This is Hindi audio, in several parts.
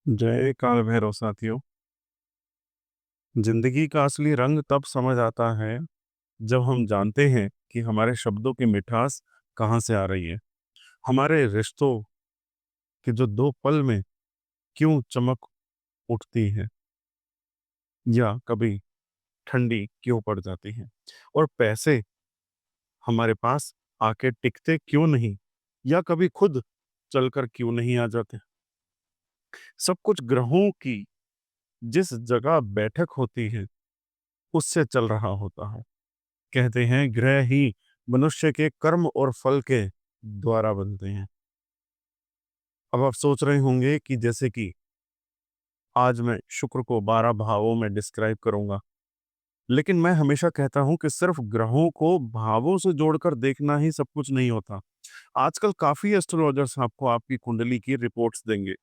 जय काल भैरव साथियों। जिंदगी का असली रंग तब समझ आता है जब हम जानते हैं कि हमारे शब्दों की मिठास कहाँ से आ रही है। हमारे रिश्तों के जो दो पल में क्यों चमक उठती है या कभी ठंडी क्यों पड़ जाती है, और पैसे हमारे पास आके टिकते क्यों नहीं या कभी खुद चलकर क्यों नहीं आ जाते। सब कुछ ग्रहों की जिस जगह बैठक होती है उससे चल रहा होता है। कहते हैं ग्रह ही मनुष्य के कर्म और फल के द्वारा बनते हैं। अब आप सोच रहे होंगे कि जैसे कि आज मैं शुक्र को 12 भावों में डिस्क्राइब करूंगा, लेकिन मैं हमेशा कहता हूं कि सिर्फ ग्रहों को भावों से जोड़कर देखना ही सब कुछ नहीं होता। आजकल काफी एस्ट्रोलॉजर्स आपको आपकी कुंडली की रिपोर्ट्स देंगे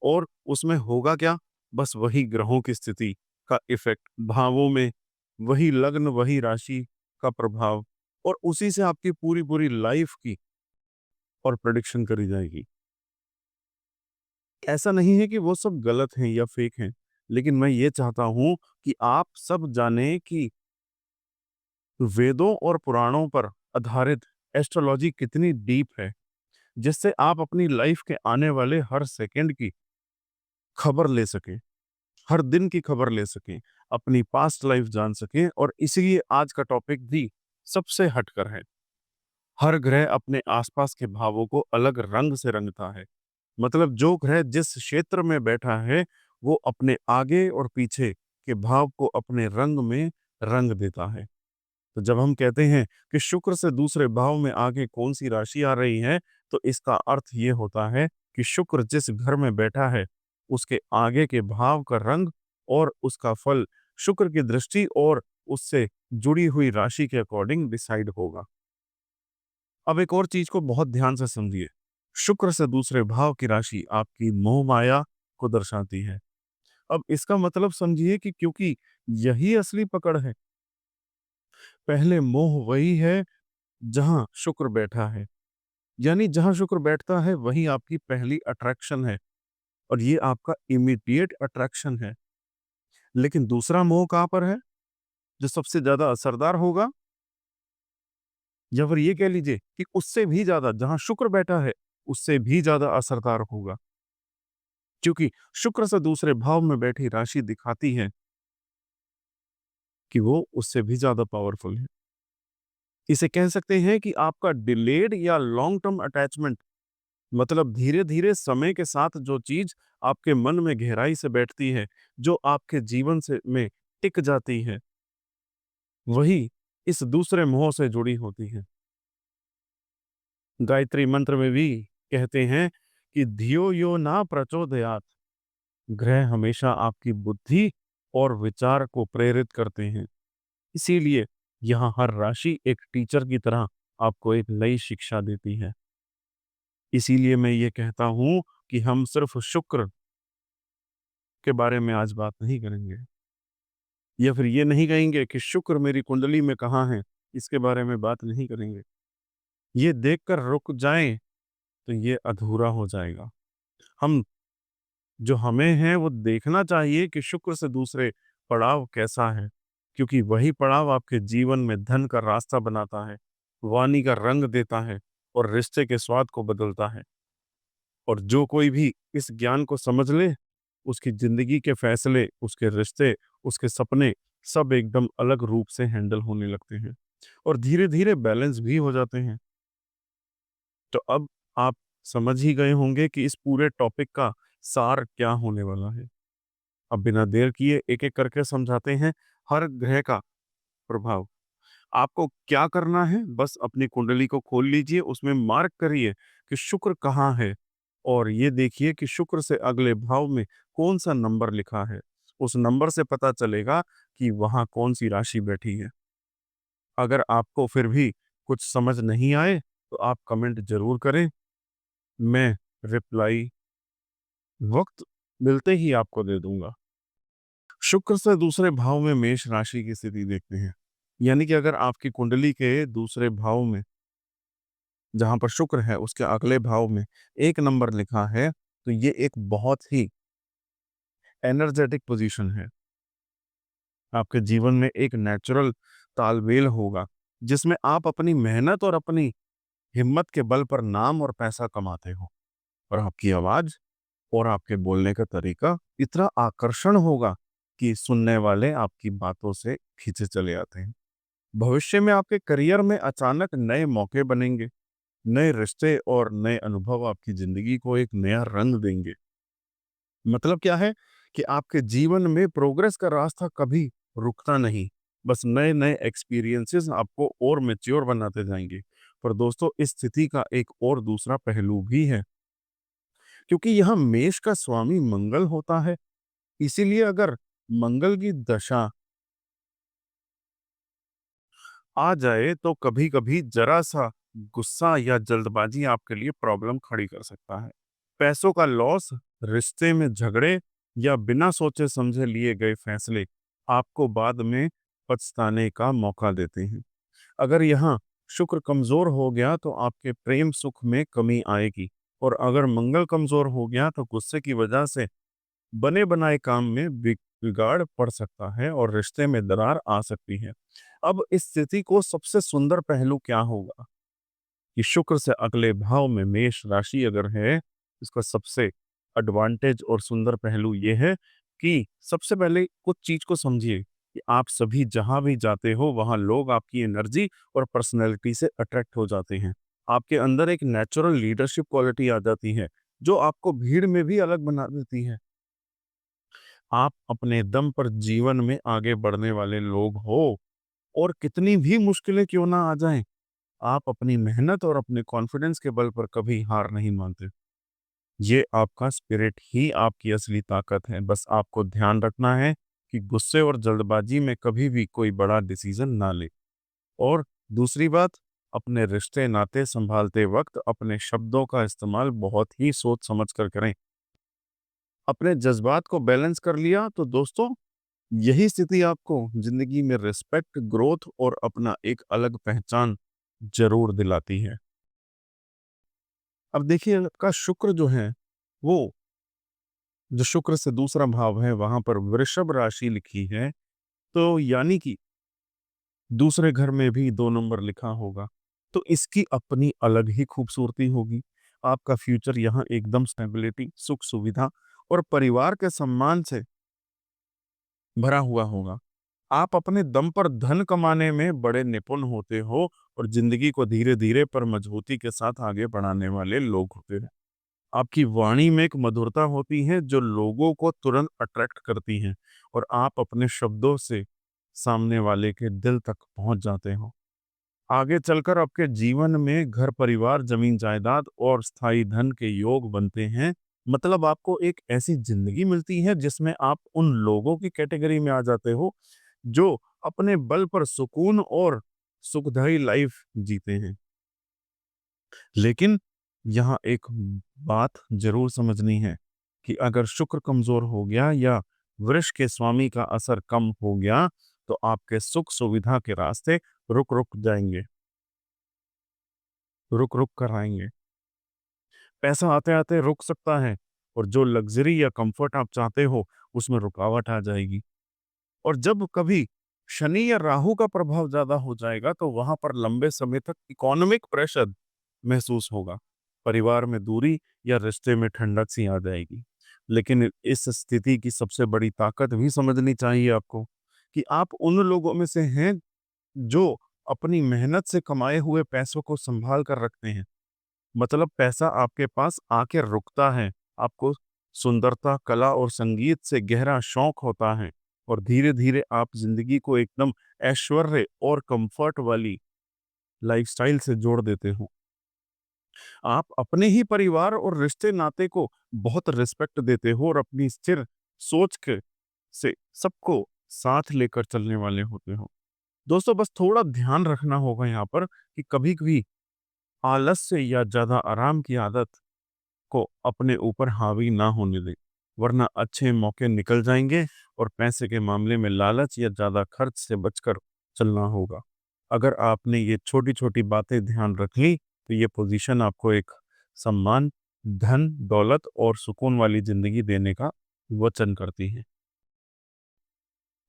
और उसमें होगा क्या, बस वही ग्रहों की स्थिति का इफेक्ट भावों में, वही लग्न वही राशि का प्रभाव, और उसी से आपकी पूरी पूरी लाइफ की और प्रेडिक्शन करी जाएगी। ऐसा नहीं है कि वो सब गलत हैं या फेक हैं, लेकिन मैं ये चाहता हूं कि आप सब जाने कि वेदों और पुराणों पर आधारित एस्ट्रोलॉजी कितनी डीप है, जिससे आप अपनी लाइफ के आने वाले हर सेकंड की खबर ले सकें, हर दिन की खबर ले सकें, अपनी पास्ट लाइफ जान सकें। और इसीलिए आज का टॉपिक भी सबसे हटकर है। हर ग्रह अपने आसपास के भावों को अलग रंग से रंगता है। मतलब जो ग्रह जिस क्षेत्र में बैठा है वो अपने आगे और पीछे के भाव को अपने रंग में रंग देता है। तो जब हम कहते हैं कि शुक्र से दूसरे भाव में आगे कौन सी राशि आ रही है, तो इसका अर्थ ये होता है कि शुक्र जिस घर में बैठा है उसके आगे के भाव का रंग और उसका फल शुक्र की दृष्टि और उससे जुड़ी हुई राशि के अकॉर्डिंग डिसाइड होगा। अब एक और चीज को बहुत ध्यान से समझिए। शुक्र से दूसरे भाव की राशि आपकी मोह माया को दर्शाती है। अब इसका मतलब समझिए कि क्योंकि यही असली पकड़ है। पहले मोह वही है जहां शुक्र बैठा है, यानी जहां शुक्र बैठता है वही आपकी पहली अट्रैक्शन है, और ये आपका इमीडिएट अट्रैक्शन है। लेकिन दूसरा मोह कहां पर है, जो सबसे ज्यादा असरदार होगा, या फिर ये कह लीजिए कि उससे भी ज्यादा, जहां शुक्र बैठा है उससे भी ज्यादा असरदार होगा, क्योंकि शुक्र से दूसरे भाव में बैठी राशि दिखाती है कि वो उससे भी ज्यादा पावरफुल है। इसे कह सकते हैं कि आपका डिलेड या लॉन्ग टर्म अटैचमेंट, मतलब धीरे धीरे समय के साथ जो चीज आपके मन में गहराई से बैठती है, जो आपके जीवन से में टिक जाती है, वही इस दूसरे मोह से जुड़ी होती है। गायत्री मंत्र में भी कहते हैं कि धियो यो ना प्रचोदयात। ग्रह हमेशा आपकी बुद्धि और विचार को प्रेरित करते हैं। इसीलिए यहाँ हर राशि एक टीचर की तरह आपको एक नई शिक्षा देती है। इसीलिए मैं ये कहता हूँ कि हम सिर्फ शुक्र के बारे में आज बात नहीं करेंगे, या फिर ये नहीं कहेंगे कि शुक्र मेरी कुंडली में कहाँ है, इसके बारे में बात नहीं करेंगे। ये देखकर रुक जाएं तो ये अधूरा हो जाएगा। हम जो हमें है वो देखना चाहिए कि शुक्र से दूसरे पड़ाव कैसा है, क्योंकि वही पड़ाव आपके जीवन में धन का रास्ता बनाता है, वाणी का रंग देता है और रिश्ते के स्वाद को बदलता है। और जो कोई भी इस ज्ञान को समझ ले, उसकी जिंदगी के फैसले, उसके रिश्ते, उसके सपने सब एकदम अलग रूप से हैंडल होने लगते हैं और धीरे धीरे बैलेंस भी हो जाते हैं। तो अब आप समझ ही गए होंगे कि इस पूरे टॉपिक का सार क्या होने वाला है। अब बिना देर किए एक एक करके समझाते हैं हर ग्रह का प्रभाव। आपको क्या करना है, बस अपनी कुंडली को खोल लीजिए, उसमें मार्क करिए कि शुक्र कहाँ है, और ये देखिए कि शुक्र से अगले भाव में कौन सा नंबर लिखा है। उस नंबर से पता चलेगा कि वहां कौन सी राशि बैठी है। अगर आपको फिर भी कुछ समझ नहीं आए तो आप कमेंट जरूर करें, मैं रिप्लाई वक्त मिलते ही आपको दे दूंगा। शुक्र से दूसरे भाव में मेष राशि की स्थिति देखते हैं। यानी कि अगर आपकी कुंडली के दूसरे भाव में जहाँ पर शुक्र है उसके अगले भाव में 1 नंबर लिखा है, तो ये एक बहुत ही एनर्जेटिक पोज़ीशन है। आपके जीवन में एक नेचुरल तालमेल होगा, जिसमें आप अपनी मेहनत और अपनी हिम्मत के बल पर नाम और पैसा कमाते हो। और आपकी आवाज़ और आपके बोलने का तरीका इतना आकर्षण होगा कि सुनने वाले आपकी बातों से खींचे चले आते हैं। भविष्य में आपके करियर में अचानक नए मौके बनेंगे, नए रिश्ते और नए अनुभव आपकी ज़िंदगी को एक नया रंग देंगे। मतलब क्या है कि आपके जीवन में प्रोग्रेस का रास्ता कभी रुकता नहीं। बस नए-नए एक्सपीरियंसेस आपको और मैच्योर बनाते जाएँगे। पर दोस्तों, इस स्थिति का एक और दूसरा पहलू भी है, क्योंकि यहाँ मेष का स्वामी मंगल होता है। इसीलिए अगर मंगल की दशा आ जाए तो कभी-कभी जरा-सा गुस्सा या जल्दबाजी आपके लिए प्रॉब्लम खड़ी कर सकता है। पैसों का लॉस, रिश्ते में झगड़े या बिना सोचे समझे लिए गए फैसले आपको बाद में पछताने का मौका देते हैं। अगर यहाँ शुक्र कमजोर हो गया तो आपके प्रेम सुख में कमी आएगी, और अगर मंगल कमजोर हो गया तो गुस्से की वजह से बने बनाए काम में बिगाड़ पड़ सकता है और रिश्ते में दरार आ सकती है। अब इस स्थिति को सबसे सुंदर पहलू क्या होगा कि शुक्र से अगले भाव में मेष राशि अगर है, इसका सबसे एडवांटेज और सुंदर पहलू ये है कि सबसे पहले कुछ चीज को समझिए कि आप सभी जहां भी जाते हो वहां लोग आपकी एनर्जी और पर्सनैलिटी से अट्रैक्ट हो जाते हैं। आपके अंदर एक नेचुरल लीडरशिप क्वालिटी आ जाती है, जो आपको भीड़ में भी अलग बना देती है। आप अपने दम पर जीवन में आगे बढ़ने वाले लोग हो, और कितनी भी मुश्किलें क्यों ना आ जाएं, आप अपनी मेहनत और अपने कॉन्फिडेंस के बल पर कभी हार नहीं मानते। ये आपका स्पिरिट ही आपकी असली ताकत है। बस आपको ध्यान रखना है कि गुस्से और जल्दबाजी में कभी भी कोई बड़ा डिसीजन ना ले। और दूसरी बात, अपने रिश्ते नाते संभालते वक्त अपने शब्दों का इस्तेमाल बहुत ही सोच समझ कर करें। अपने जज्बात को बैलेंस कर लिया तो दोस्तों, यही स्थिति आपको जिंदगी में रिस्पेक्ट, ग्रोथ और अपना एक अलग पहचान जरूर दिलाती है। अब देखिए, आपका शुक्र जो है, वो जो शुक्र से दूसरा भाव है वहां पर वृषभ राशि लिखी है, तो यानी कि दूसरे घर में भी 2 नंबर लिखा होगा, तो इसकी अपनी अलग ही खूबसूरती होगी। आपका फ्यूचर यहाँ एकदम स्टेबिलिटी, सुख सुविधा और परिवार के सम्मान से भरा हुआ होगा। आप अपने दम पर धन कमाने में बड़े निपुण होते हो और जिंदगी को धीरे-धीरे पर मजबूती के साथ आगे बढ़ाने वाले लोग होते हैं। आपकी वाणी में एक मधुरता होती है जो लोगों को तुरंत अट्रैक्ट करती है, और आप अपने शब्दों से सामने वाले के दिल तक पहुंच जाते हो। आगे चलकर आपके जीवन में घर परिवार, जमीन जायदाद और स्थायी धन के योग बनते हैं। मतलब आपको एक ऐसी जिंदगी मिलती है जिसमें आप उन लोगों की कैटेगरी में आ जाते हो जो अपने बल पर सुकून और सुखदायी लाइफ जीते हैं। लेकिन यहाँ एक बात जरूर समझनी है कि अगर शुक्र कमजोर हो गया या वृष के स्वामी का असर कम हो गया, तो आपके सुख सुविधा के रास्ते रुक रुक जाएंगे, रुक रुक कर आएंगे। पैसा आते आते रुक सकता है, और जो लग्जरी या कंफर्ट आप चाहते हो उसमें रुकावट आ जाएगी। और जब कभी शनि या राहु का प्रभाव ज्यादा हो जाएगा तो वहां पर लंबे समय तक इकोनॉमिक प्रेशर महसूस होगा। परिवार में दूरी या रिश्ते में ठंडक सी आ जाएगी। लेकिन इस स्थिति की सबसे बड़ी ताकत भी समझनी चाहिए आपको कि आप उन लोगों में से हैं जो अपनी मेहनत से कमाए हुए पैसों को संभाल कर रखते हैं। मतलब पैसा आपके पास आके रुकता है। आपको सुंदरता, कला और संगीत से गहरा शौक होता है, और धीरे-धीरे आप जिंदगी को एकदम ऐश्वर्य और कंफर्ट वाली लाइफस्टाइल से जोड़ देते हो। आप अपने ही परिवार और रिश्ते नाते को बहुत रिस्पेक्ट देते हो और अपनी स्थिर सोच के से सबको साथ लेकर चलने वाले होते हो। दोस्तों, बस थोड़ा ध्यान रखना होगा यहाँ पर कि कभी-कभी आलस्य या ज्यादा आराम की आदत को अपने ऊपर हावी ना होने दें, वरना अच्छे मौके निकल जाएंगे और पैसे के मामले में लालच या ज्यादा खर्च से बचकर चलना होगा। अगर आपने ये छोटी-छोटी बातें ध्यान रख ली, तो ये पोजीशन आपको एक सम्मान, धन, दौलत और सुकून वाली ज़िंदगी देने का वचन करती है।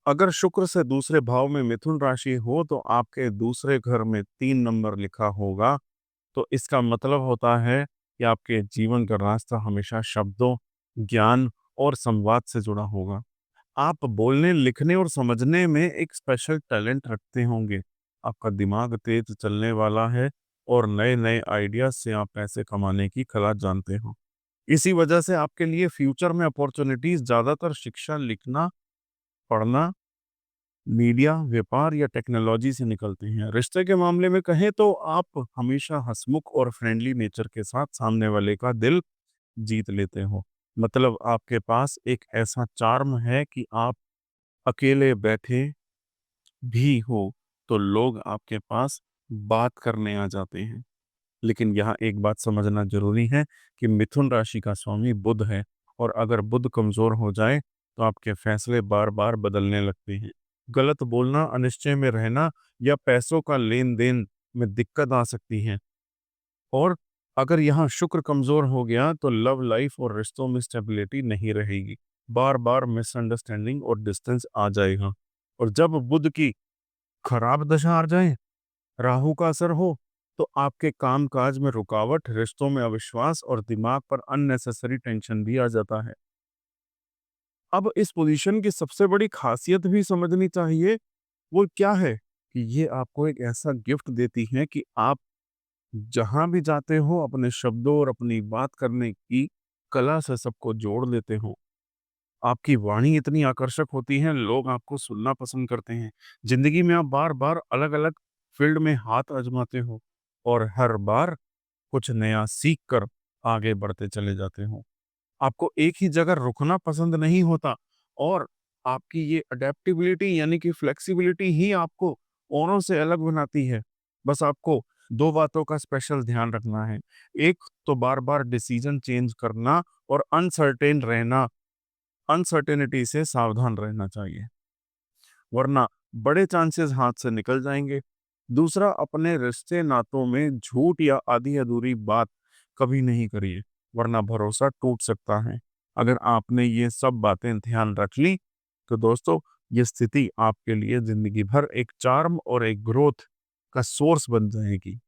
अगर शुक्र से दूसरे भाव में मिथुन राशि हो तो आपके दूसरे घर में 3 नंबर लिखा होगा, तो इसका मतलब होता है कि आपके जीवन का रास्ता हमेशा शब्दों, ज्ञान और संवाद से जुड़ा होगा। आप बोलने, लिखने और समझने में एक स्पेशल टैलेंट रखते होंगे। आपका दिमाग तेज चलने वाला है और नए-नए आइडियाज़ से आप पैसे कमाने की कला जानते हो। इसी वजह से आपके लिए फ्यूचर में अपॉर्च्युनिटीज़ ज़्यादातर शिक्षा, लिखना, पढ़ना, मीडिया, व्यापार या टेक्नोलॉजी से निकलते हैं। रिश्ते के मामले में कहें तो आप हमेशा हँसमुख और फ्रेंडली नेचर के साथ सामने वाले का दिल जीत लेते हो। मतलब आपके पास एक ऐसा चार्म है कि आप अकेले बैठे भी हो, तो लोग आपके पास बात करने आ जाते हैं। लेकिन यहाँ एक बात समझना ज़रूरी है कि मिथुन राशि का स्वामी बुध है और अगर बुध कमज़ोर हो जाए, तो आपके फैसले बार-बार बदलने लगते हैं। गलत बोलना, अनिश्चय में रहना या पैसों का लेन-देन में दिक्कत आ सकती है। और अगर यहाँ शुक्र कमज़ोर हो गया, तो लव लाइफ़ और रिश्तों में स्टेबिलिटी नहीं रहेगी। बार-बार मिसअंडरस्टैंडिंग और डिस्टेंस आ जाएगा। और जब बुध की खराब दशा आ जाए, राहु का असर हो, तो आपके काम-काज में रुकावट, रिश्तों में अविश्वास और दिमाग पर अननेसेसरी टेंशन भी आ जाता है। अब इस पोज़ीशन की सबसे बड़ी ख़ासियत भी समझनी चाहिए, वो क्या है? कि ये आपको एक ऐसा गिफ्ट देती है कि आप जहाँ भी जाते हो अपने शब्दों और अपनी बात करने की कला से सबको जोड़ लेते हो। आपकी वाणी इतनी आकर्षक होती है, लोग आपको सुनना पसंद करते हैं। ज़िंदगी में आप बार-बार अलग-अलग फ़ील्ड में हाथ आज़माते हो और हर बार कुछ नया सीख कर आगे बढ़ते चले जाते हो। आपको एक ही जगह रुकना पसंद नहीं होता और आपकी ये अडैप्टेबिलिटी यानी कि फ्लेक्सिबिलिटी ही आपको औरों से अलग बनाती है। बस आपको 2 बातों का स्पेशल ध्यान रखना है। एक तो बार-बार डिसीज़न चेंज करना और अनसर्टेन रहना, अनसर्टेनिटी से सावधान रहना चाहिए, वरना बड़े चांसेस हाथ से निकल जाएँगे। दूसरा, अपने रिश्ते-नातों में झूठ या आधी-अधूरी बात कभी नहीं करिए, वरना भरोसा टूट सकता है। अगर आपने ये सब बातें ध्यान रख ली, तो दोस्तों, ये स्थिति आपके लिए ज़िंदगी भर एक चार्म और एक ग्रोथ का सोर्स बन जाएगी।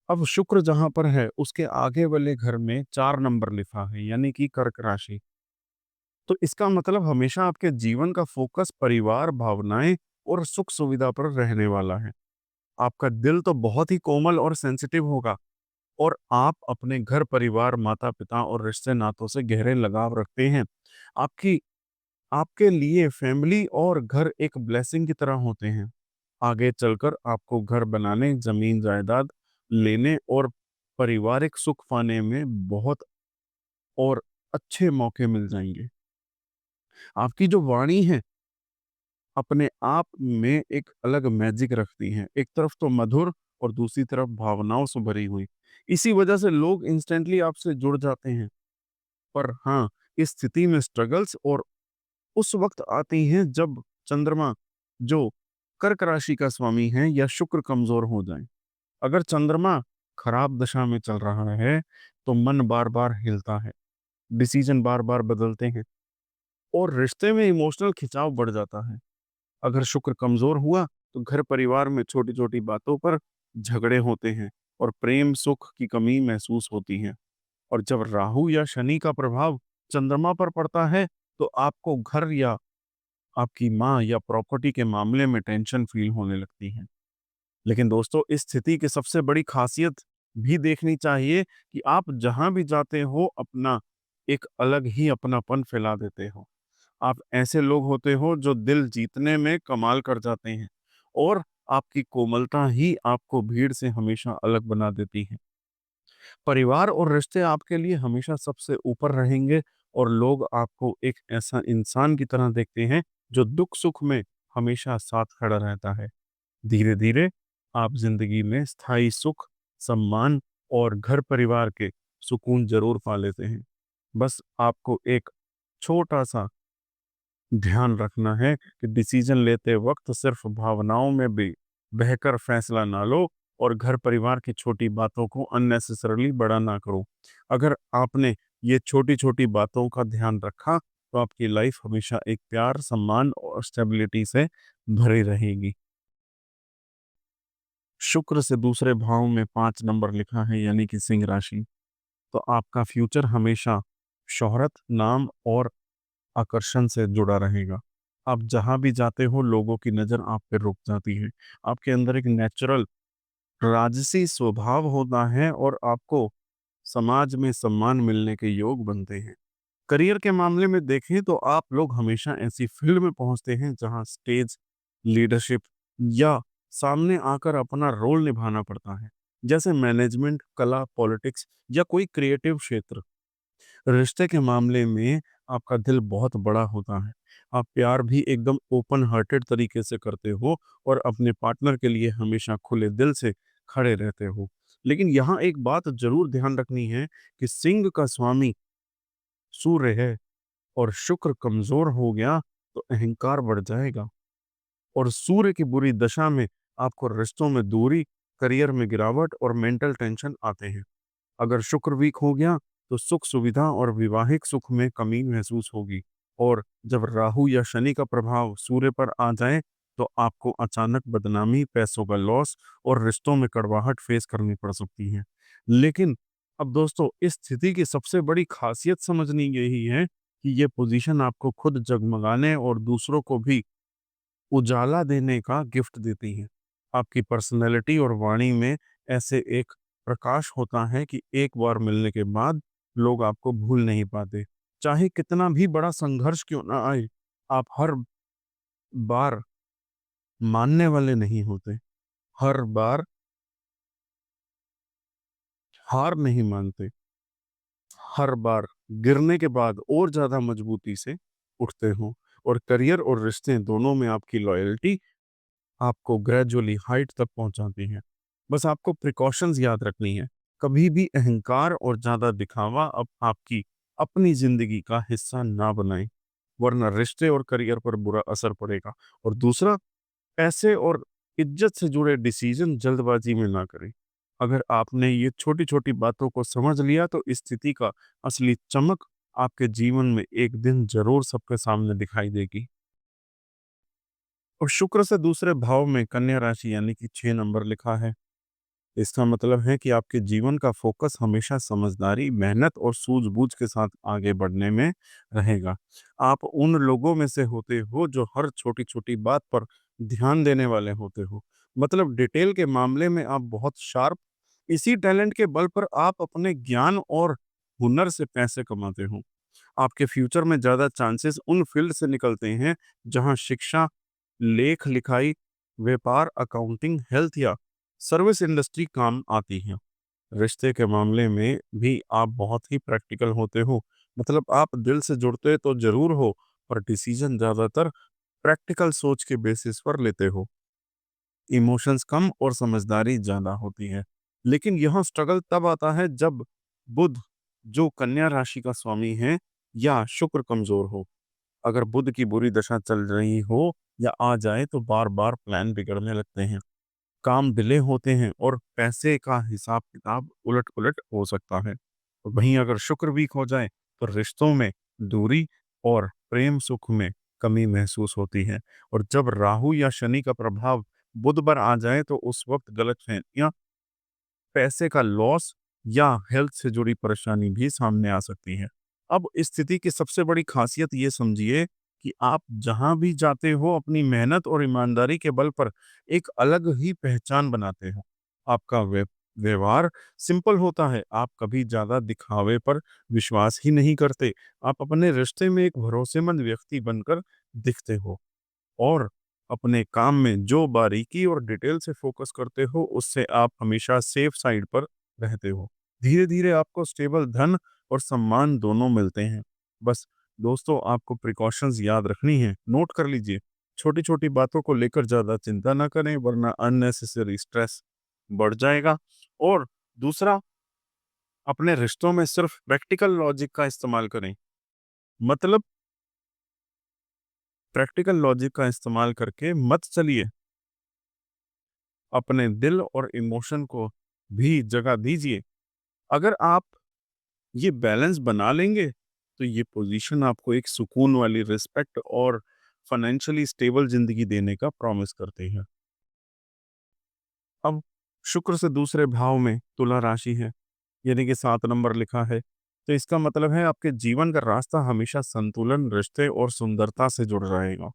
अब शुक्र जहाँ पर है, उसके आगे वाले घर में 4 नंबर लिखा है, यानी कि कर्क राशि। तो इसका मतलब हमेशा आपके जीवन का फोकस परिवार, भावनाएँ और सुख-सुविधा पर रहने वाला है। आपका दिल तो बहुत ही कोमल और सेंसिटिव होगा और आप अपने घर परिवार, माता-पिता और रिश्ते-नातों से गहरे लगाव रखते हैं। आपकी आपके लिए फैमिली और घर एक ब्लेसिंग की तरह होते हैं। आगे चलकर आपको घर बनाने, ज़मीन-जायदाद लेने और पारिवारिक सुख पाने में बहुत और अच्छे मौके मिल जाएँगे। आपकी जो वाणी है, अपने आप में एक अलग मैजिक रखती हैं। एक तरफ तो मधुर और दूसरी तरफ भावनाओं से भरी हुई। इसी वजह से लोग इंस्टेंटली आपसे जुड़ जाते हैं। पर हाँ, इस स्थिति में स्ट्रगल्स और उस वक़्त आती हैं जब चंद्रमा जो कर्क राशि का स्वामी है या शुक्र कमज़ोर हो जाए। अगर चंद्रमा खराब दशा में चल रहा है, तो मन बार-बार हिलता है, डिसीज़न बार-बार बदलते हैं और रिश्ते में इमोशनल खिंचाव बढ़ जाता है। अगर शुक्र कमजोर हुआ तो घर परिवार में छोटी-छोटी बातों पर झगड़े होते हैं और प्रेम सुख की कमी महसूस होती है। और जब राहु या शनि का प्रभाव चंद्रमा पर पड़ता है तो आपको घर या आपकी माँ या प्रॉपर्टी के मामले में टेंशन फील होने लगती है। लेकिन दोस्तों, इस स्थिति की सबसे बड़ी खासियत भी देखनी चाहिए कि आप जहां भी जाते हो अपना एक अलग ही अपनापन फैला देते हो। आप ऐसे लोग होते हो जो दिल जीतने में कमाल कर जाते हैं और आपकी कोमलता ही आपको भीड़ से हमेशा अलग बना देती है। परिवार और रिश्ते आपके लिए हमेशा सबसे ऊपर रहेंगे और लोग आपको एक ऐसा इंसान की तरह देखते हैं जो दुख सुख में हमेशा साथ खड़ा रहता है। धीरे धीरे आप जिंदगी में स्थायी सुख, सम्मान और घर परिवार के सुकून जरूर पा लेते हैं। बस आपको एक छोटा सा ध्यान रखना है कि डिसीजन लेते वक्त सिर्फ भावनाओं में भी बहकर फैसला ना लो, और घर परिवार की छोटी बातों को अननेसेसरली बड़ा ना करो। अगर आपने ये छोटी-छोटी बातों का ध्यान रखा, तो आपकी लाइफ हमेशा एक प्यार, सम्मान और स्टेबिलिटी से भरी रहेगी। शुक्र से दूसरे भाव में 5 नंबर लिखा है यानी कि सिंह राशि, तो आपका फ्यूचर हमेशा शोहरत, नाम और आकर्षण से जुड़ा रहेगा। आप जहाँ भी जाते हो लोगों की नज़र आप पे रुक जाती है। आपके अंदर एक नेचुरल राजसी स्वभाव होता है और आपको समाज में सम्मान मिलने के योग बनते हैं। करियर के मामले में देखें तो आप लोग हमेशा ऐसी फील्ड में पहुंचते हैं जहां स्टेज, लीडरशिप या सामने आकर अपना रोल निभाना पड़ता है, जैसे मैनेजमेंट, कला, पॉलिटिक्स या कोई क्रिएटिव क्षेत्र। रिश्ते के मामले में आपका दिल बहुत बड़ा होता है। आप प्यार भी एकदम ओपन हार्टेड तरीके से करते हो और अपने पार्टनर के लिए हमेशा खुले दिल से खड़े रहते हो। लेकिन यहाँ एक बात ज़रूर ध्यान रखनी है कि सिंह का स्वामी सूर्य है और शुक्र कमज़ोर हो गया तो अहंकार बढ़ जाएगा और सूर्य की बुरी दशा में आपको रिश्तों में दूरी, करियर में गिरावट और मेंटल टेंशन आते हैं। अगर शुक्र वीक हो गया तो सुख सुविधा और वैवाहिक सुख में कमी महसूस होगी और जब राहु या शनि का प्रभाव सूर्य पर आ जाए तो आपको अचानक बदनामी, पैसों का लॉस और रिश्तों में कड़वाहट फेस करनी पड़ सकती है। लेकिन अब दोस्तों इस स्थिति की सबसे बड़ी खासियत समझनी यही है कि ये पोजीशन आपको खुद जगमगाने और दूसरों को भी उजाला देने का गिफ्ट देती हैं। आपकी पर्सनैलिटी और वाणी में ऐसे एक प्रकाश होता है कि एक बार मिलने के बाद लोग आपको भूल नहीं पाते। चाहे कितना भी बड़ा संघर्ष क्यों ना आए, आप हर बार मानने वाले नहीं होते। हर बार हार नहीं मानते। हर बार गिरने के बाद और ज़्यादा मजबूती से उठते हो और करियर और रिश्ते दोनों में आपकी लॉयल्टी आपको ग्रेजुअली हाइट तक पहुंचाती हैं। बस आपको प्रिकॉशंस याद रखनी है। कभी भी अहंकार और ज़्यादा दिखावा अब आपकी अपनी ज़िंदगी का हिस्सा ना बनाएं, वरना रिश्ते और करियर पर बुरा असर पड़ेगा। और दूसरा, पैसे और इज्जत से जुड़े डिसीजन जल्दबाजी में ना करें। अगर आपने ये छोटी-छोटी बातों को समझ लिया तो इस स्थिति का असली चमक आपके जीवन में एक दिन ज़रूर सबके सामने दिखाई देगी। और शुक्र से दूसरे भाव में कन्या राशि यानी कि 6 नंबर लिखा है। इसका मतलब है कि आपके जीवन का फोकस हमेशा समझदारी, मेहनत और सूझबूझ के साथ आगे बढ़ने में रहेगा। आप उन लोगों में से होते हो जो हर छोटी-छोटी बात पर ध्यान देने वाले होते हो। मतलब डिटेल के मामले में आप बहुत शार्प, इसी टैलेंट के बल पर आप अपने ज्ञान और हुनर से पैसे कमाते हो। आपके फ्यूचर में ज़्यादा चांसेस उन फील्ड से निकलते हैं जहां शिक्षा, लेख लिखाई, व्यापार, अकाउंटिंग, हेल्थ या सर्विस इंडस्ट्री काम आती हैं। रिश्ते के मामले में भी आप बहुत ही प्रैक्टिकल होते हो। मतलब आप दिल से जुड़ते तो जरूर हो, पर डिसीजन ज्यादातर प्रैक्टिकल सोच के बेसिस पर लेते हो। इमोशंस कम और समझदारी ज्यादा होती है। लेकिन यह स्ट्रगल तब आता है जब बुध, जो कन्या राशि का स्वामी है, या शुक्र कमजोर हो। अगर बुध की बुरी दशा चल रही हो या आ जाए तो बार बार प्लान बिगड़ने लगते हैं, काम डिले होते हैं और पैसे का हिसाब किताब उलट पुलट हो सकता है। और वहीं अगर शुक्र वीक हो जाए तो रिश्तों में दूरी और प्रेम सुख में कमी महसूस होती है। और जब राहु या शनि का प्रभाव बुध पर आ जाए तो उस वक्त गलतफहमियां, पैसे का लॉस या हेल्थ से जुड़ी परेशानी भी सामने आ सकती है। अब इस स्थिति की सबसे बड़ी खासियत ये समझिए कि आप जहां भी जाते हो अपनी मेहनत और ईमानदारी के बल पर एक अलग ही पहचान बनाते हो। आपका व्यवहार सिंपल होता है। आप कभी ज्यादा दिखावे पर विश्वास ही नहीं करते। आप अपने रिश्ते में एक भरोसेमंद व्यक्ति बनकर दिखते हो और अपने काम में जो बारीकी और डिटेल से फोकस करते हो उससे आप हमेशा सेफ साइड पर रहते हो। धीरे धीरे आपको स्टेबल धन और सम्मान दोनों मिलते हैं। बस दोस्तों, आपको प्रिकॉशंस याद रखनी है, नोट कर लीजिए। छोटी छोटी बातों को लेकर ज्यादा चिंता ना करें, वरना अननेसेसरी स्ट्रेस बढ़ जाएगा। और दूसरा, अपने रिश्तों में सिर्फ प्रैक्टिकल लॉजिक का इस्तेमाल करें। मतलब प्रैक्टिकल लॉजिक का इस्तेमाल करके मत चलिए। अपने दिल और इमोशन को भी जगह दीजिए। अगर आप ये बैलेंस बना लेंगे, तो ये पोज़ीशन आपको एक सुकून वाली रिस्पेक्ट और फाइनेंशियली स्टेबल ज़िंदगी देने का प्रॉमिस करते हैं। अब शुक्र से दूसरे भाव में तुला राशि है, यानी कि 7 नंबर लिखा है, तो इसका मतलब है आपके जीवन का रास्ता हमेशा संतुलन, रिश्ते और सुंदरता से जुड़ रहेगा।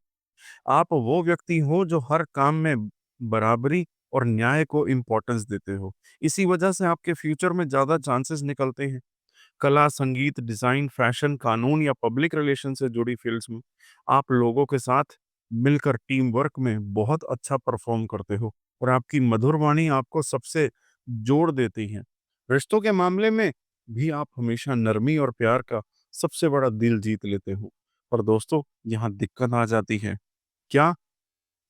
आप वो व्यक्ति हो जो हर काम में बराबरी और न्याय को इम्पोर्टेंस देते हो। इसी वजह से आपके फ्यूचर में ज़्यादा चांसेस निकलते हैं। कला, संगीत, डिज़ाइन, फैशन, कानून या पब्लिक रिलेशन से जुड़ी फील्ड्स में आप लोगों के साथ मिलकर टीम वर्क में बहुत अच्छा परफॉर्म करते हो और आपकी मधुर वाणी आपको सबसे जोड़ देती है। रिश्तों के मामले में भी आप हमेशा नरमी और प्यार का सबसे बड़ा दिल जीत लेते हो। पर दोस्तों, यहाँ दिक्कत आ जाती है। क्या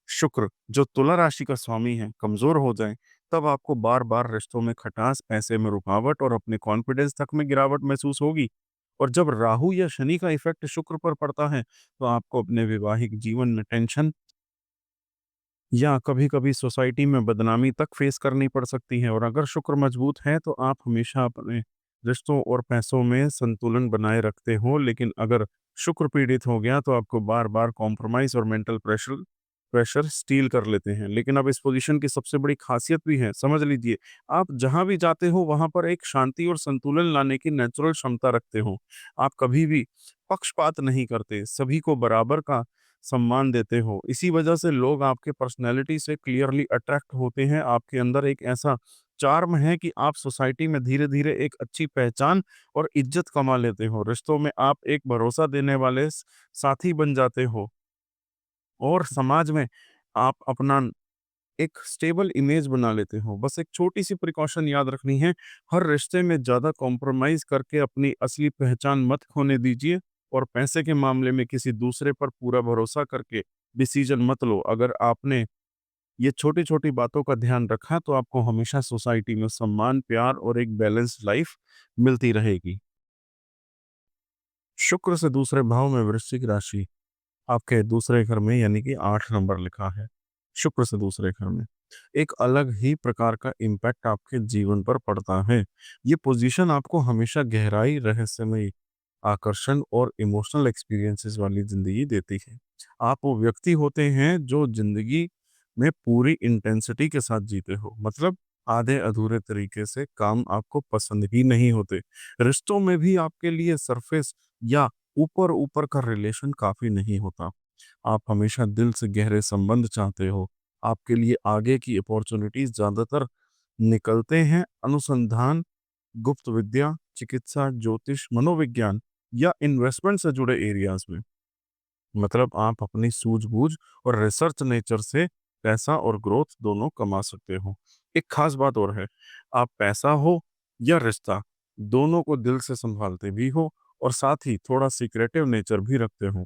शुक्र, जो तुला राशि का स्वामी है, कमज़ोर हो जाए, तब आपको बार-बार रिश्तों में खटास, पैसे में रुकावट और अपने कॉन्फिडेंस तक में गिरावट महसूस होगी। और जब राहु या शनि का इफ़ेक्ट शुक्र पर पड़ता है, तो आपको अपने वैवाहिक जीवन में टेंशन या कभी-कभी सोसाइटी में बदनामी तक फेस करनी पड़ सकती है। और अगर शुक्र मजबूत है, तो आप हमेशा अपने रिश्तों और पैसों में संतुलन बनाए रखते हो। लेकिन अगर शुक्र पीड़ित हो गया, तो आपको बार-बार कॉम्प्रोमाइज़ और मेंटल प्रेशर प्रेशर स्टील कर लेते हैं। लेकिन अब इस पोज़ीशन की सबसे बड़ी ख़ासियत भी है, समझ लीजिए, आप जहाँ भी जाते हो, वहाँ पर एक शांति और संतुलन लाने की नेचुरल क्षमता रखते हो। आप कभी भी पक्षपात नहीं करते, सभी को बराबर का सम्मान देते हो। इसी वजह से लोग आपके पर्सनैलिटी से क्लियरली अट्रैक्ट होते हैं। आपके अंदर एक ऐसा चार्म है कि आप सोसाइटी में धीरे-धीरे एक अच्छी पहचान और इज़्ज़त कमा लेते हो। रिश्तों में आप एक भरोसा देने वाले साथी बन जाते हो और समाज में आप अपना एक स्टेबल इमेज बना लेते हो। बस एक छोटी-सी प्रिकॉशन याद रखनी है, हर रिश्ते में ज़्यादा कॉम्प्रोमाइज़ करके अपनी असली पहचान मत खोने दीजिए और पैसे के मामले में किसी दूसरे पर पूरा भरोसा करके डिसीज़न मत लो। अगर आपने ये छोटी-छोटी बातों का ध्यान रखा, तो आपको हमेशा सोसाइटी में सम्मान, प्यार और एक बैलेंस्ड लाइफ़ मिलती रहेगी। शुक्र से दूसरे भाव में वृश्चिक राशि आपके दूसरे घर में, यानी कि 8 नंबर लिखा है। शुक्र से दूसरे घर में एक अलग ही प्रकार का इम्पैक्ट आपके जीवन पर पड़ता है। ये पोजीशन आपको हमेशा गहराई, रहस्यमयी आकर्षण और इमोशनल एक्सपीरियंसेस वाली ज़िंदगी देती है। आप वो व्यक्ति होते हैं जो ज़िंदगी में पूरी इंटेंसिटी के साथ जीते हो। मतलब आधे-अधूरे तरीके से काम आपको पसंद ही नहीं होते। रिश्तों में भी आपके लिए सरफेस या ऊपर-ऊपर का रिलेशन काफ़ी नहीं होता। आप हमेशा दिल से गहरे संबंध चाहते हो। आपके लिए आगे की अपॉर्च्युनिटीज़ ज़्यादातर निकलते हैं अनुसंधान, गुप्त विद्या, चिकित्सा, ज्योतिष, मनोविज्ञान या इन्वेस्टमेंट से जुड़े एरियाज़ में। मतलब आप अपनी सूझबूझ और रिसर्च नेचर से पैसा और ग्रोथ दोनों कमा सकते हो। एक खास बात और है, आप पैसा हो या रिश्ता, दोनों को दिल से संभालते भी हो और साथ ही थोड़ा सीक्रेटिव नेचर भी रखते हो।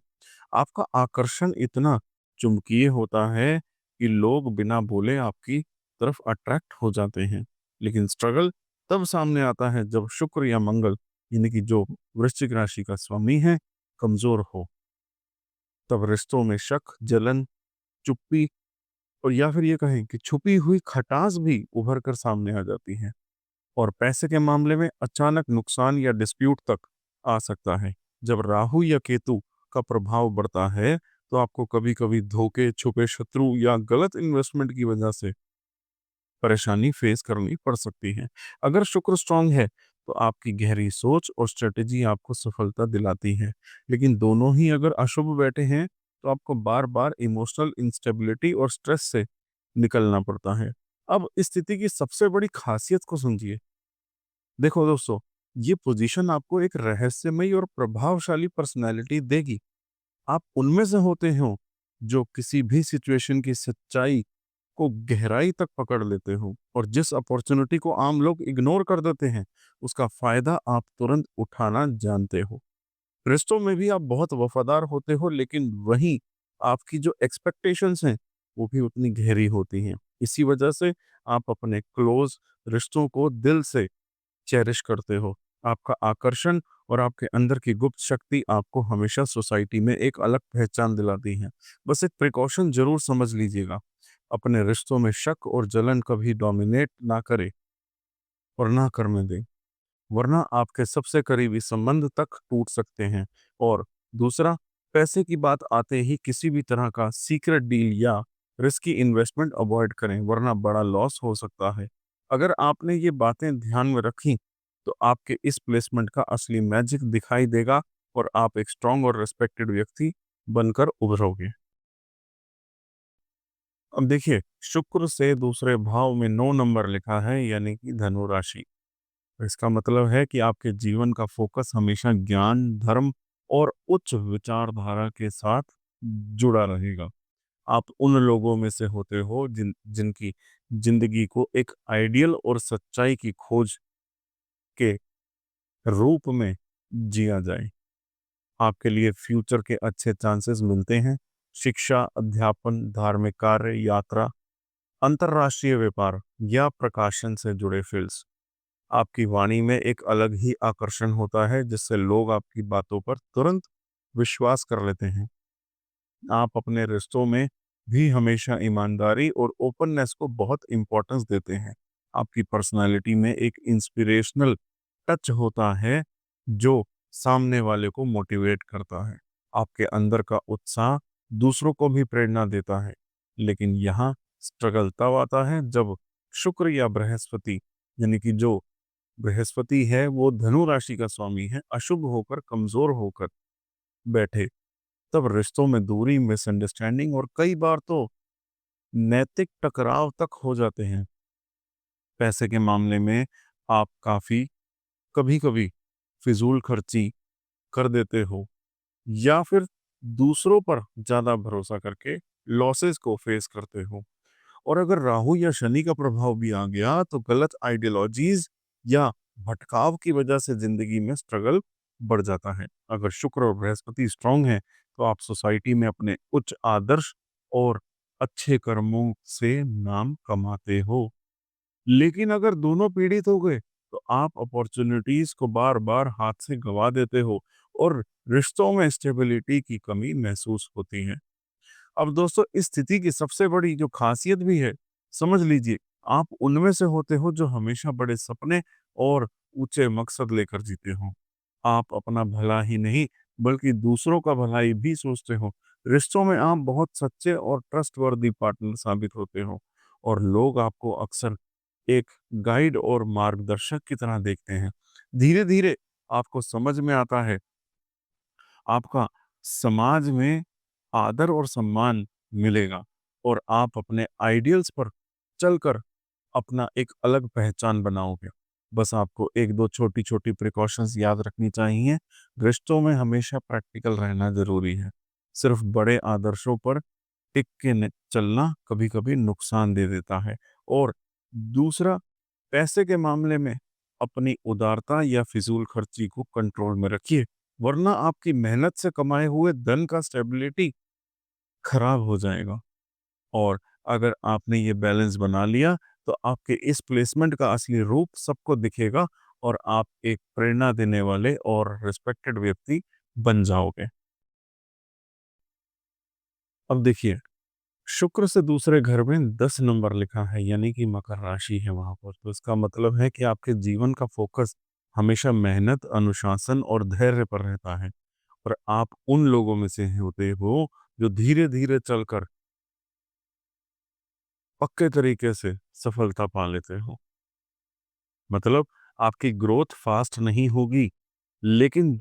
आपका आकर्षण इतना चुंबकीय होता है कि लोग बिना बोले आपकी तरफ अट्रैक्ट हो जाते हैं। लेकिन स्ट्रगल तब सामने आता है जब शुक्र या मंगल, यानी कि जो वृश्चिक राशि का स्वामी है, कमजोर हो। तब रिश्तों में शक, जलन, चुप्पी और या फिर ये कहें कि छुपी हुई खटास भी उभर कर सामने आ जाती है। और पैसे के मामले में अचानक नुकसान या डिस्प्यूट तक आ सकता है। जब राहु या केतु का प्रभाव बढ़ता है, तो आपको कभी-कभी धोखे, छुपे शत्रु या गलत इन्वेस्टमेंट की वजह से परेशानी फेस करनी पड़ सकती है। अगर शुक्र स्ट्रांग है, तो आपकी गहरी सोच और स्ट्रेटेजी आपको सफलता दिलाती है। लेकिन दोनों ही अगर अशुभ बैठे हैं, तो आपको बार-बार इमोशनल इंस्टेबिलिटी और स्ट्रेस से निकलना पड़ता है। अब इस स्थिति की सबसे बड़ी खासियत को समझिए। देखो दोस्तों, ये पोजीशन आपको एक रहस्यमयी और प्रभावशाली पर्सनैलिटी देगी। आप उनमें से होते हो जो किसी भी सिचुएशन की सच्चाई को गहराई तक पकड़ लेते हो और जिस अपॉर्चुनिटी को आम लोग इग्नोर कर देते हैं, उसका फायदा आप तुरंत उठाना जानते हो। रिश्तों में भी आप बहुत वफादार होते हो, लेकिन वहीं आपकी जो एक्सपेक्टेशंस हैं, वो भी उतनी गहरी होती हैं। इसी वजह से आप अपने क्लोज रिश्तों को दिल से चेरिश करते हो। आपका आकर्षण और आपके अंदर की गुप्त शक्ति आपको हमेशा सोसाइटी में एक अलग पहचान दिलाती है। बस एक प्रिकॉशन ज़रूर समझ लीजिएगा। अपने रिश्तों में शक और जलन कभी डोमिनेट ना करे और ना करने दें, वरना आपके सबसे करीबी संबंध तक टूट सकते हैं। और दूसरा, पैसे की बात आते ही किसी भी तरह का सीक्रेट डील या रिस्की इन्वेस्टमेंट अवॉइड करें, वरना बड़ा लॉस हो सकता है। अगर आपने ये बातें ध्यान में रखी, तो आपके इस प्लेसमेंट का असली मैजिक दिखाई देगा और आप एक स्ट्रांग और रिस्पेक्टेड व्यक्ति बनकर उभरोगे। अब देखिए, शुक्र से दूसरे भाव में 9 नंबर लिखा है, यानी कि धनु राशि। इसका मतलब है कि आपके जीवन का फोकस हमेशा ज्ञान, धर्म और उच्च विचारधारा के साथ जुड़ा रहेगा। आप उन लोगों में से होते हो जिनकी जिंदगी को एक आइडियल और सच्चाई की खोज के रूप में जिया जाए। आपके लिए फ्यूचर के अच्छे चांसेस मिलते हैं। शिक्षा, अध्यापन, धार्मिक कार्य, यात्रा, अंतर्राष्ट्रीय व्यापार या प्रकाशन से जुड़े फील्ड्स। आपकी वाणी में एक अलग ही आकर्षण होता है, जिससे लोग आपकी बातों पर तुरंत विश्वास कर लेते हैं। आप अपने रिश्तों में भी हमेशा ईमानदारी और ओपननेस को बहुत इंपॉर्टेंस देते हैं। आपकी पर्सनालिटी में एक इंस्पिरेशनल टच होता है, जो सामने वाले को मोटिवेट करता है। आपके अंदर का उत्साह दूसरों को भी प्रेरणा देता है। लेकिन यहाँ स्ट्रगल तब आता है जब शुक्र या बृहस्पति, यानी कि जो बृहस्पति है वो धनु राशि का स्वामी है, अशुभ होकर, कमजोर होकर बैठे। तब रिश्तों में दूरी, मिसअंडरस्टैंडिंग और कई बार तो नैतिक टकराव तक हो जाते हैं। पैसे के मामले में आप काफी कभी-कभी फिजूल खर्ची कर देते हो, या फिर दूसरों पर ज्यादा भरोसा करके लॉसेस को फेस करते हो। और अगर राहु या शनि का प्रभाव भी आ गया, तो गलत आइडियोलॉजीज या भटकाव की वजह से जिंदगी में स्ट्रगल बढ़ जाता है। अगर शुक्र और बृहस्पति स्ट्रांग है, तो आप सोसाइटी में अपने उच्च आदर्श और अच्छे कर्मों से नाम कमाते हो। लेकिन अगर दोनों पीड़ित हो गए, तो आप अपॉर्चुनिटीज को बार बार हाथ से गवा देते हो और रिश्तों में स्टेबिलिटी की कमी महसूस होती है। अब दोस्तों, इस स्थिति की सबसे बड़ी जो खासियत भी है, समझ लीजिए, आप उनमें से होते हो जो हमेशा बड़े सपने और ऊंचे मकसद लेकर जीते हो। आप अपना भला ही नहीं, बल्कि दूसरों का भलाई भी सोचते हो। रिश्तों में आप बहुत सच्चे और ट्रस्टवर्दी पार्टनर साबित होते हो, और लोग आपको अक्सर एक गाइड और मार्गदर्शक की तरह देखते हैं। धीरे धीरे आपको समझ में आता है, आपका समाज में आदर और सम्मान मिलेगा, और आप अपने आइडियल्स पर चलकर अपना एक अलग पहचान बनाओगे। बस आपको एक दो छोटी छोटी प्रिकॉशंस याद रखनी चाहिए। रिश्तों में हमेशा प्रैक्टिकल रहना जरूरी है। सिर्फ बड़े आदर्शों पर टिक के चलना कभी कभी नुकसान दे देता है। और दूसरा, पैसे के मामले में अपनी उदारता या फिजूल खर्ची को कंट्रोल में रखिए, वरना आपकी मेहनत से कमाए हुए धन का स्टेबिलिटी खराब हो जाएगा। और अगर आपने ये बैलेंस बना लिया, तो आपके इस प्लेसमेंट का असली रूप सबको दिखेगा, और आप एक प्रेरणा देने वाले और रिस्पेक्टेड व्यक्ति बन जाओगे। अब देखिए, शुक्र से दूसरे घर में 10 नंबर लिखा है, यानी कि मकर राशि है वहां पर। तो इसका मतलब है कि आपके जीवन का फोकस हमेशा मेहनत, अनुशासन और धैर्य पर रहता है। और आप उन लोगों में से होते हो जो धीरे धीरे चलकर पक्के तरीके से सफलता पा लेते हो। मतलब आपकी ग्रोथ फास्ट नहीं होगी, लेकिन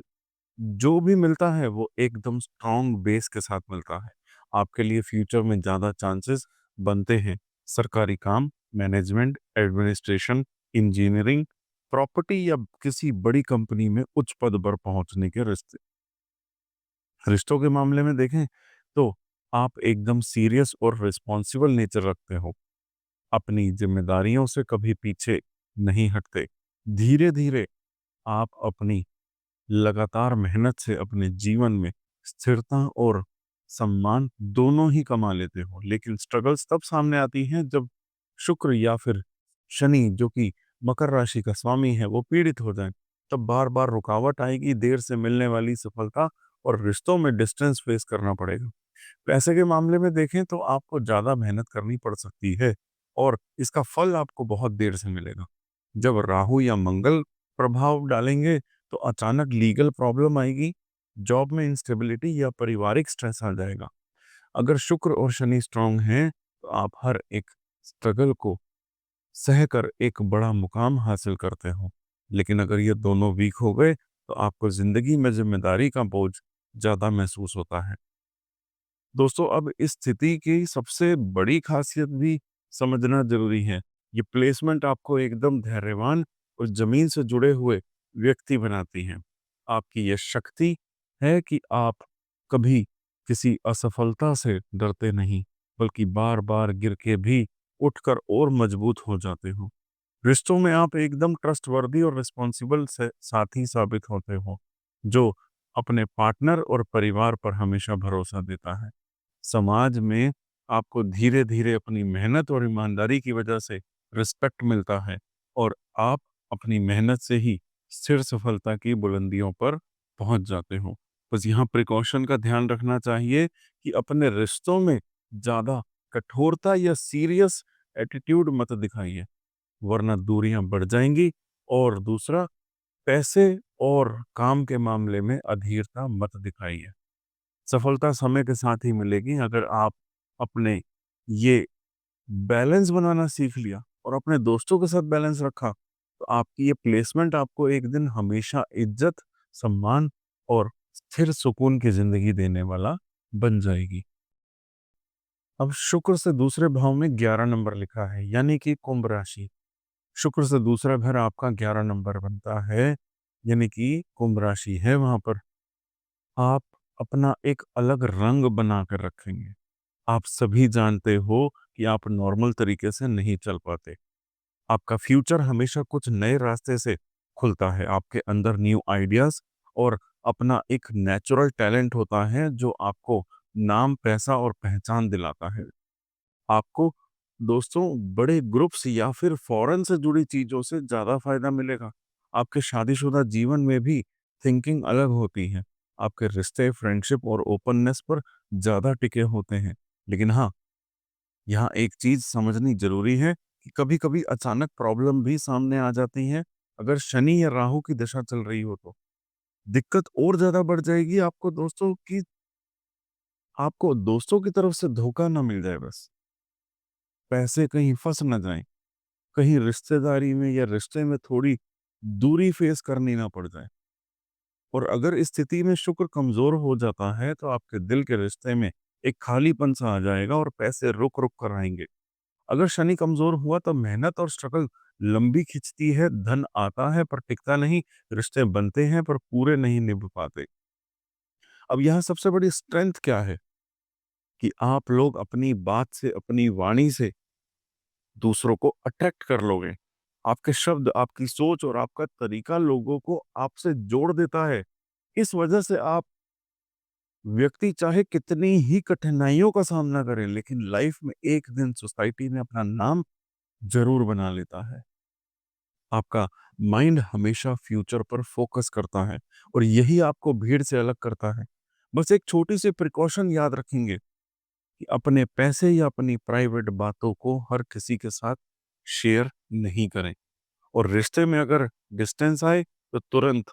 जो भी मिलता है वो एकदम स्ट्रॉन्ग बेस के साथ मिलता है। आपके लिए फ्यूचर में ज़्यादा चांसेस बनते हैं। सरकारी काम, मैनेजमेंट, एडमिनिस्ट्रेशन, इंजीनियरिंग, प्रॉपर्टी या किसी बड़ी कंपनी में उच्च पद पर पहुंचने के रिश्ते। रिश्तों के मामले में देखें, तो आप एकदम सीरियस और रिस्पॉन्सिबल नेचर रखते हो। अपनी जिम्मेदारियों से कभी पीछे नहीं हटते। धीरे धीरे आप अपनी लगातार मेहनत से अपने जीवन में स्थिरता और सम्मान दोनों ही कमा लेते हो। लेकिन स्ट्रगल्स तब सामने आती हैं जब शुक्र या फिर शनि, जो कि मकर राशि का स्वामी है, वो पीड़ित हो जाए। तब बार बार रुकावट आएगी, देर से मिलने वाली सफलता और रिश्तों में डिस्टेंस फेस करना पड़ेगा। पैसे के मामले में देखें तो आपको ज़्यादा मेहनत करनी पड़ सकती है और इसका फल आपको बहुत देर से मिलेगा। जब राहु या मंगल प्रभाव डालेंगे तो अचानक लीगल प्रॉब्लम आएगी, जॉब में इंस्टेबिलिटी या पारिवारिक स्ट्रेस आ जाएगा। अगर शुक्र और शनि स्ट्रांग हैं तो आप हर एक स्ट्रगल को सहकर एक बड़ा मुकाम हासिल करते हो। लेकिन अगर ये दोनों वीक हो गए तो आपको जिंदगी में जिम्मेदारी का बोझ ज्यादा महसूस होता है। दोस्तों, अब इस स्थिति की सबसे बड़ी खासियत भी समझना जरूरी है। ये प्लेसमेंट आपको एकदम धैर्यवान और जमीन से जुड़े हुए व्यक्ति बनाती है। आपकी ये शक्ति है कि आप कभी किसी असफलता से डरते नहीं, बल्कि बार बार गिर के भी उठकर और मजबूत हो जाते हो। रिश्तों में आप एकदम ट्रस्टवर्दी और रिस्पॉन्सिबल से साथी साबित होते हो, जो अपने पार्टनर और परिवार पर हमेशा भरोसा देता है। समाज में आपको धीरे-धीरे अपनी मेहनत और ईमानदारी की वजह से रिस्पेक्ट मिलता है और आप अपनी मेहनत से ही स्थिर सफलता की बुलंदियों पर पहुंच जाते हो। बस यहाँ प्रिकॉशन का ध्यान रखना चाहिए कि अपने रिश्तों में ज़्यादा कठोरता या सीरियस एटीट्यूड मत दिखाइए, वरना दूरियां बढ़ जाएंगी। और दूसरा, पैसे और काम के मामले में अधीरता मत दिखाइए। सफलता समय के साथ ही मिलेगी। अगर आप अपने ये बैलेंस बनाना सीख लिया और अपने दोस्तों के साथ बैलेंस रखा, तो आपकी ये प्लेसमेंट आपको एक दिन हमेशा इज्जत, सम्मान और स्थिर सुकून की जिंदगी देने वाला बन जाएगी। अब शुक्र से दूसरे भाव में 11 नंबर लिखा है, यानी कि कुंभ राशि। शुक्र से दूसरा घर आपका 11 नंबर बनता है, यानी कि कुंभ राशि है। वहां पर आप अपना एक अलग रंग बना कर रखेंगे। आप सभी जानते हो कि आप नॉर्मल तरीके से नहीं चल पाते। आपका फ्यूचर हमेशा कुछ नए रास्ते से खुलता है। आपके अंदर न्यू आइडियाज और अपना एक नेचुरल टैलेंट होता है, जो आपको नाम, पैसा और पहचान दिलाता है। आपको दोस्तों, बड़े ग्रुप्स या फिर फॉरेन से जुड़ी चीजों से ज्यादा फायदा मिलेगा। आपके शादीशुदा जीवन में भी थिंकिंग अलग होती है। आपके रिश्ते, फ्रेंडशिप और ओपननेस पर ज्यादा टिके होते हैं। लेकिन हाँ, यहाँ एक चीज समझनी जरूरी है कि कभी कभी अचानक प्रॉब्लम भी सामने आ जाती है। अगर शनि या राहु की दशा चल रही हो तो दिक्कत और ज्यादा बढ़ जाएगी। आपको दोस्तों की तरफ से धोखा ना मिल जाए, बस पैसे कहीं फंस ना जाएं, कहीं रिश्तेदारी में या रिश्ते में थोड़ी दूरी फेस करनी ना पड़ जाए। और अगर इस स्थिति में शुक्र कमजोर हो जाता है तो आपके दिल के रिश्ते में एक खालीपन सा आ जाएगा और पैसे रुक रुक कर आएंगे। अगर शनि कमजोर हुआ तो मेहनत और स्ट्रगल लंबी खिंचती है, धन आता है पर टिकता नहीं, रिश्ते बनते हैं पर पूरे नहीं निभ पाते। अब यहाँ सबसे बड़ी स्ट्रेंथ क्या है कि आप लोग अपनी बात से, अपनी वाणी से दूसरों को अट्रैक्ट कर लोगे। आपके शब्द, आपकी सोच और आपका तरीका लोगों को आपसे जोड़ देता है। इस वजह से आप व्यक्ति चाहे कितनी ही कठिनाइयों का सामना करे, लेकिन लाइफ में एक दिन सोसाइटी में अपना नाम जरूर बना लेता है। आपका माइंड हमेशा फ्यूचर पर फोकस करता है और यही आपको भीड़ से अलग करता है। बस एक छोटी सी प्रिकॉशन याद रखेंगे कि अपने पैसे या अपनी प्राइवेट बातों को हर किसी के साथ शेयर नहीं करें। और रिश्ते में अगर डिस्टेंस आए तो तुरंत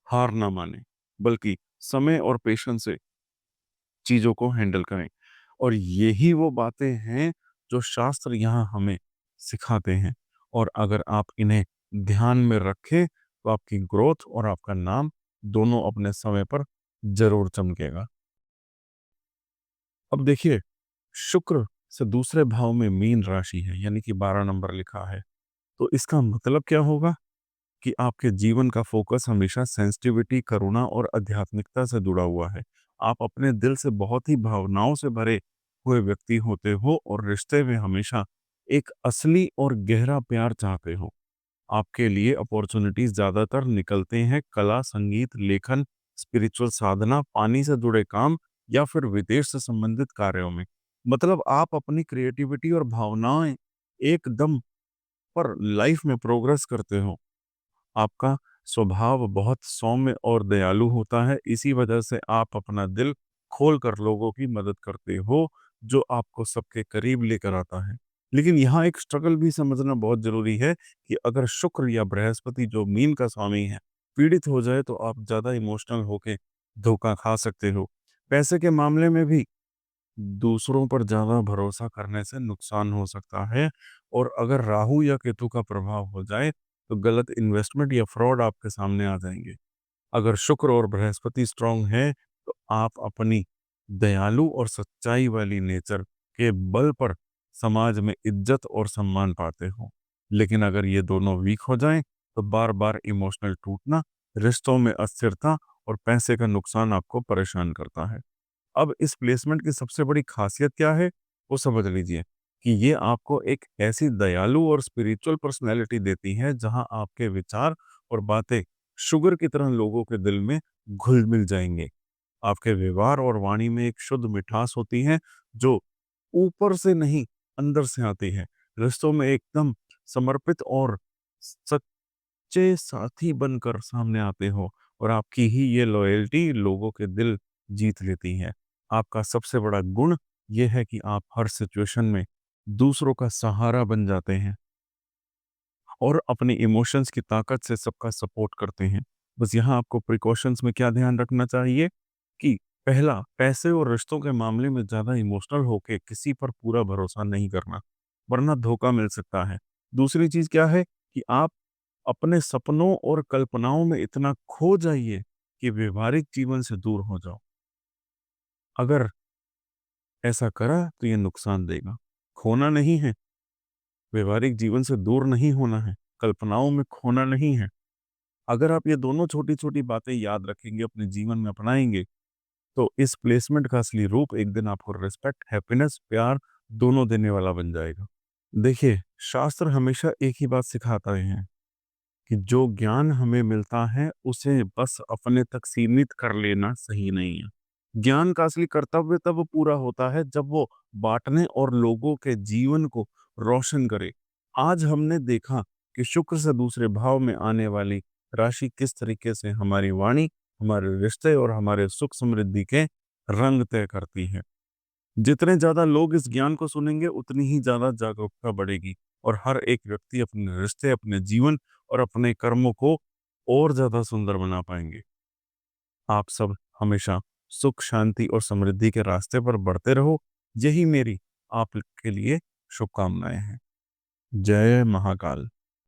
हार ना माने, बल्कि समय और पेशेंस से चीजों को हैंडल करें। और यही वो बातें हैं जो शास्त्र यहाँ हमें सिखाते हैं। और अगर आप इन्हें ध्यान में रखें तो आपकी ग्रोथ और आपका नाम दोनों अपने समय पर जरूर चमकेगा। अब देखिए, शुक्र से दूसरे भाव में मीन राशि है, यानी कि 12 नंबर लिखा है। तो इसका मतलब क्या होगा कि आपके जीवन का फोकस हमेशा सेंसिटिविटी, करुणा और आध्यात्मिकता से जुड़ा हुआ है। आप अपने दिल से बहुत ही भावनाओं से भरे हुए व्यक्ति होते हो और रिश्ते में हमेशा एक असली और गहरा प्यार चाहते हो। आपके लिए अपॉर्चुनिटीज ज्यादातर निकलते हैं कला, संगीत, लेखन, स्पिरिचुअल साधना, पानी से जुड़े काम या फिर विदेश से संबंधित कार्यों में। मतलब आप अपनी क्रिएटिविटी और भावनाएं एकदम पर लाइफ में प्रोग्रेस करते हो। आपका स्वभाव बहुत सौम्य और दयालु होता है, इसी वजह से आप अपना दिल खोलकर लोगों की मदद करते हो, जो आपको सबके करीब लेकर आता है। लेकिन यहाँ एक स्ट्रगल भी समझना बहुत ज़रूरी है कि अगर शुक्र या बृहस्पति जो मीन का स्वामी है, पीड़ित हो जाए तो आप ज़्यादा इमोशनल होके धोखा खा सकते हो। पैसे के मामले में भी दूसरों पर ज़्यादा भरोसा करने से नुकसान हो सकता है, और अगर राहु या केतु का प्रभाव हो जाए, तो गलत इन्वेस्टमेंट या फ्रॉड आपके सामने आ जाएँगे। अगर शुक्र और बृहस्पति स्ट्रांग है, तो आप अपनी दयालु और सच्चाई वाली नेचर के बल पर समाज में इज्जत और सम्मान पाते हो। लेकिन अगर ये दोनों वीक हो जाएं, तो बार बार इमोशनल टूटना, रिश्तों में अस्थिरता और पैसे का नुकसान आपको परेशान करता है। अब इस प्लेसमेंट की सबसे बड़ी खासियत क्या है, वो समझ लीजिए कि ये आपको एक ऐसी दयालु और स्पिरिचुअल पर्सनैलिटी देती है, जहां आपके विचार और बातें शुगर की तरह लोगों के दिल में घुल-मिल जाएँगे। आपके व्यवहार और वाणी में एक शुद्ध मिठास होती है, जो ऊपर से नहीं, अंदर से आती है। रिश्तों में एकदम समर्पित और सच्चे साथी बनकर सामने आते हो, और आपकी ही ये लॉयल्टी लोगों के दिल जीत लेती है। आपका सबसे बड़ा गुण ये है कि आप हर सिचुएशन में दूसरों का सहारा बन जाते हैं और अपने इमोशंस की ताकत से सबका सपोर्ट करते हैं। बस यहाँ आपको प्रिकॉशंस में क्या ध्यान रखना चाहिए कि पहला, पैसे और रिश्तों के मामले में ज़्यादा इमोशनल होके किसी पर पूरा भरोसा नहीं करना, वरना धोखा मिल सकता है। दूसरी चीज़ क्या है कि आप अपने सपनों और कल्पनाओं में इतना खो जाइए कि व्यवहारिक जीवन से दूर हो जाओ। अगर ऐसा करा तो ये नुकसान देगा। खोना नहीं है, व्यवहारिक जीवन से दूर नहीं होना है, कल्पनाओं में खोना नहीं है। अगर आप ये दोनों छोटी-छोटी बातें याद रखेंगे, अपने जीवन में अपनाएँगे, तो इस प्लेसमेंट का असली रूप एक दिन आपको रिस्पेक्ट, हैप्पीनेस, प्यार दोनों देने वाला बन जाएगा। देखिए, शास्त्र हमेशा एक ही बात सिखाता है कि जो ज्ञान हमें मिलता है, उसे बस अपने तक सीमित कर लेना सही नहीं है। ज्ञान का असली कर्तव्य तब पूरा होता है जब वो बाँटने और लोगों के जीवन को रोशन करे। आज हमने देखा कि शुक्र से दूसरे भाव में आने वाली राशि किस तरीके से हमारी वाणी, हमारे रिश्ते और हमारे सुख समृद्धि के रंग तय करती है। जितने ज़्यादा लोग इस ज्ञान को सुनेंगे, उतनी ही ज़्यादा जागरूकता बढ़ेगी, और हर एक व्यक्ति अपने रिश्ते, अपने जीवन और अपने कर्मों को और ज़्यादा सुंदर बना पाएँगे। आप सब हमेशा सुख, शांति और समृद्धि के रास्ते पर बढ़ते रहो। यही मेरी आपके लिए शुभकामनाएँ हैं। जय महाकाल।